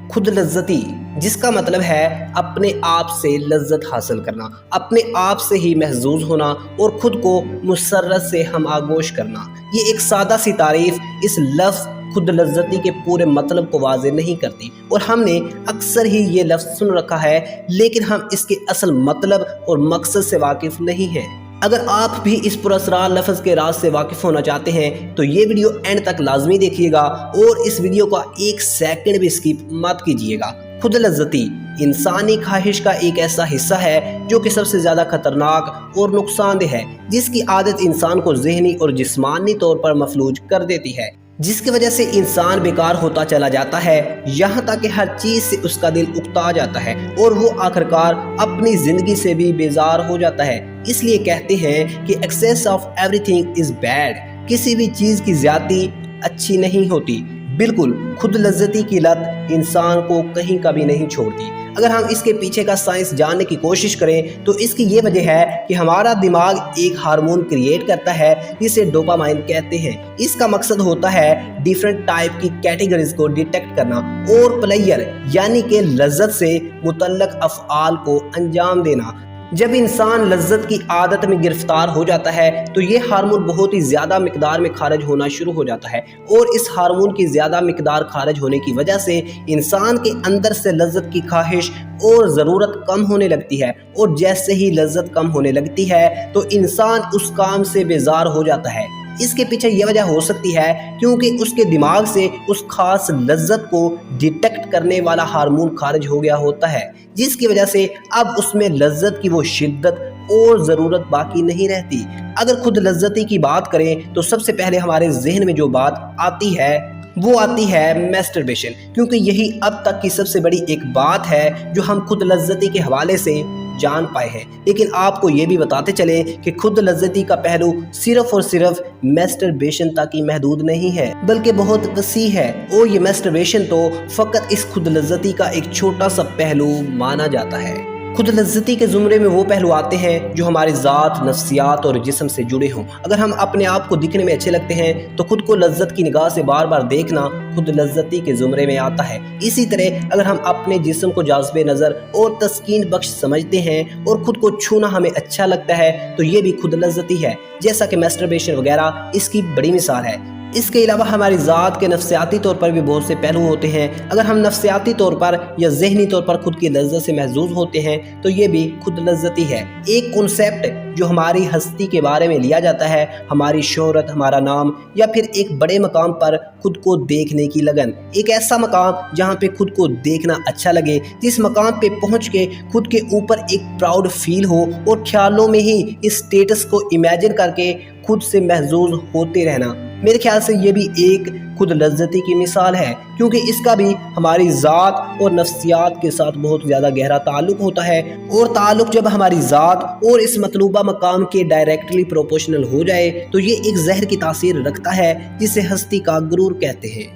خود لذتی، جس کا مطلب ہے اپنے آپ سے لذت حاصل کرنا، اپنے آپ سے ہی محظوظ ہونا اور خود کو مسرت سے ہم آغوش کرنا۔ یہ ایک سادہ سی تعریف اس لفظ خود لذتی کے پورے مطلب کو واضح نہیں کرتی، اور ہم نے اکثر ہی یہ لفظ سن رکھا ہے لیکن ہم اس کے اصل مطلب اور مقصد سے واقف نہیں ہیں۔ اگر آپ بھی اس پراسرار لفظ کے راز سے واقف ہونا چاہتے ہیں تو یہ ویڈیو اینڈ تک لازمی دیکھیے گا اور اس ویڈیو کا 1 سیکنڈ بھی اسکپ مت کیجیے گا۔ خود لذتی انسانی خواہش کا ایک ایسا حصہ ہے جو کہ سب سے زیادہ خطرناک اور نقصان دہ ہے، جس کی عادت انسان کو ذہنی اور جسمانی طور پر مفلوج کر دیتی ہے، جس کی وجہ سے انسان بیکار ہوتا چلا جاتا ہے، یہاں تک کہ ہر چیز سے اس کا دل اکتا جاتا ہے اور وہ آخرکار اپنی زندگی سے بھی بیزار ہو جاتا ہے۔ اس لیے کہتے ہیں کہ access of every thing is bad, کسی بھی چیز کی زیادتی اچھی نہیں ہوتی۔ بالکل، خود لذتی کی لت انسان کو کہیں کبھی نہیں چھوڑتی۔ اگر ہم اس کے پیچھے کا سائنس جاننے کی کوشش کریں تو اس کی یہ وجہ ہے کہ ہمارا دماغ ایک ہارمون کریٹ کرتا ہے جسے ڈوپامائن کہتے ہیں۔ اس کا مقصد ہوتا ہے ڈیفرنٹ ٹائپ کی کیٹیگریز کو ڈیٹیکٹ کرنا اور پلیئر یعنی کہ لذت سے متعلق افعال کو انجام دینا۔ جب انسان لذت کی عادت میں گرفتار ہو جاتا ہے تو یہ ہارمون بہت ہی زیادہ مقدار میں خارج ہونا شروع ہو جاتا ہے، اور اس ہارمون کی زیادہ مقدار خارج ہونے کی وجہ سے انسان کے اندر سے لذت کی خواہش اور ضرورت کم ہونے لگتی ہے، اور جیسے ہی لذت کم ہونے لگتی ہے تو انسان اس کام سے بیزار ہو جاتا ہے۔ اس کے پیچھے یہ وجہ ہو سکتی ہے کیونکہ اس کے دماغ سے اس خاص لذت کو ڈیٹیکٹ کرنے والا ہارمون خارج ہو گیا ہوتا ہے، جس کی وجہ سے اب اس میں لذت کی وہ شدت اور ضرورت باقی نہیں رہتی۔ اگر خود لذتی کی بات کریں تو سب سے پہلے ہمارے ذہن میں جو بات آتی ہے وہ آتی ہے میسٹربیشن، کیونکہ یہی اب تک کی سب سے بڑی ایک بات ہے جو ہم خود لذتی کے حوالے سے جان پائے ہیں۔ لیکن آپ کو یہ بھی بتاتے چلیں کہ خود لذتی کا پہلو صرف اور صرف میسٹربیشن تک ہی محدود نہیں ہے بلکہ بہت وسیع ہے، اور یہ میسٹربیشن تو فقط اس خود لذتی کا ایک چھوٹا سا پہلو مانا جاتا ہے۔ خود لذتی کے زمرے میں وہ پہلو آتے ہیں جو ہماری ذات، نفسیات اور جسم سے جڑے ہوں۔ اگر ہم اپنے آپ کو دکھنے میں اچھے لگتے ہیں تو خود کو لذت کی نگاہ سے بار بار دیکھنا خود لذتی کے زمرے میں آتا ہے۔ اسی طرح اگر ہم اپنے جسم کو جاذب نظر اور تسکین بخش سمجھتے ہیں اور خود کو چھونا ہمیں اچھا لگتا ہے تو یہ بھی خود لذتی ہے، جیسا کہ میسٹربیشن وغیرہ اس کی بڑی مثال ہے۔ اس کے علاوہ ہماری ذات کے نفسیاتی طور پر بھی بہت سے پہلو ہوتے ہیں۔ اگر ہم نفسیاتی طور پر یا ذہنی طور پر خود کی لذت سے محظوظ ہوتے ہیں تو یہ بھی خود لذتی ہے۔ ایک کنسیپٹ جو ہماری ہستی کے بارے میں لیا جاتا ہے، ہماری شہرت، ہمارا نام، یا پھر ایک بڑے مقام پر خود کو دیکھنے کی لگن، ایک ایسا مقام جہاں پہ خود کو دیکھنا اچھا لگے، جس مقام پہ پہنچ کے خود کے اوپر ایک پراؤڈ فیل ہو اور خیالوں میں ہی اس سٹیٹس کو امیجن کر کے خود سے محظوظ ہوتے رہنا۔ میرے خیال سے یہ بھی ایک خود لذتی کی مثال ہے، کیونکہ اس کا بھی ہماری ذات اور نفسیات کے ساتھ بہت زیادہ گہرا تعلق ہوتا ہے، اور تعلق جب ہماری ذات اور اس مطلوبہ مقام کے ڈائریکٹلی پروپورشنل ہو جائے تو یہ ایک زہر کی تاثیر رکھتا ہے جسے ہستی کا غرور کہتے ہیں،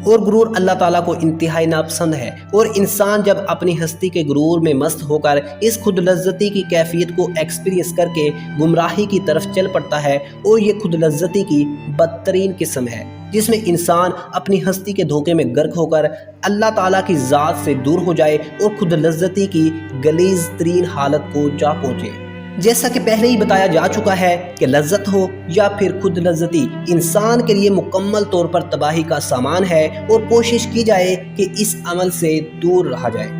اور غرور اللہ تعالیٰ کو انتہائی ناپسند ہے۔ اور انسان جب اپنی ہستی کے غرور میں مست ہو کر اس خود لذتی کی کیفیت کو ایکسپیرینس کر کے گمراہی کی طرف چل پڑتا ہے، اور یہ خود لذتی کی بدترین قسم ہے جس میں انسان اپنی ہستی کے دھوکے میں غرق ہو کر اللہ تعالیٰ کی ذات سے دور ہو جائے اور خود لذتی کی غلیظ ترین حالت کو جا پہنچے۔ جیسا کہ پہلے ہی بتایا جا چکا ہے کہ لذت ہو یا پھر خود لذتی انسان کے لیے مکمل طور پر تباہی کا سامان ہے، اور کوشش کی جائے کہ اس عمل سے دور رہا جائے۔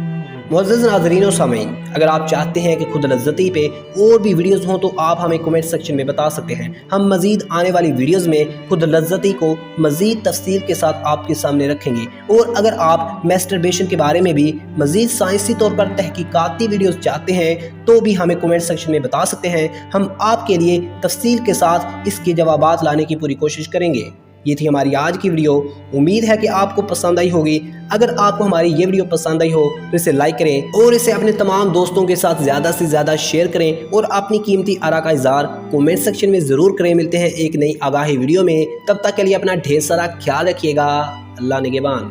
معزز ناظرین و سامعین، اگر آپ چاہتے ہیں کہ خود لذتی پہ اور بھی ویڈیوز ہوں تو آپ ہمیں کمنٹ سیکشن میں بتا سکتے ہیں۔ ہم مزید آنے والی ویڈیوز میں خود لذتی کو مزید تفصیل کے ساتھ آپ کے سامنے رکھیں گے، اور اگر آپ میسٹربیشن کے بارے میں بھی مزید سائنسی طور پر تحقیقاتی ویڈیوز چاہتے ہیں تو بھی ہمیں کمنٹ سیکشن میں بتا سکتے ہیں۔ ہم آپ کے لیے تفصیل کے ساتھ اس کے جوابات لانے کی پوری کوشش کریں گے۔ یہ تھی ہماری آج کی ویڈیو، امید ہے کہ آپ کو پسند آئی ہوگی۔ اگر آپ کو ہماری یہ ویڈیو پسند آئی ہو تو اسے لائک کریں اور اسے اپنے تمام دوستوں کے ساتھ زیادہ سے زیادہ شیئر کریں، اور اپنی قیمتی آراء کا اظہار کومنٹ سیکشن میں ضرور کریں۔ ملتے ہیں ایک نئی آگاہی ویڈیو میں، تب تک کے لیے اپنا ڈھیر سارا خیال رکھیے گا۔ اللہ نگہبان۔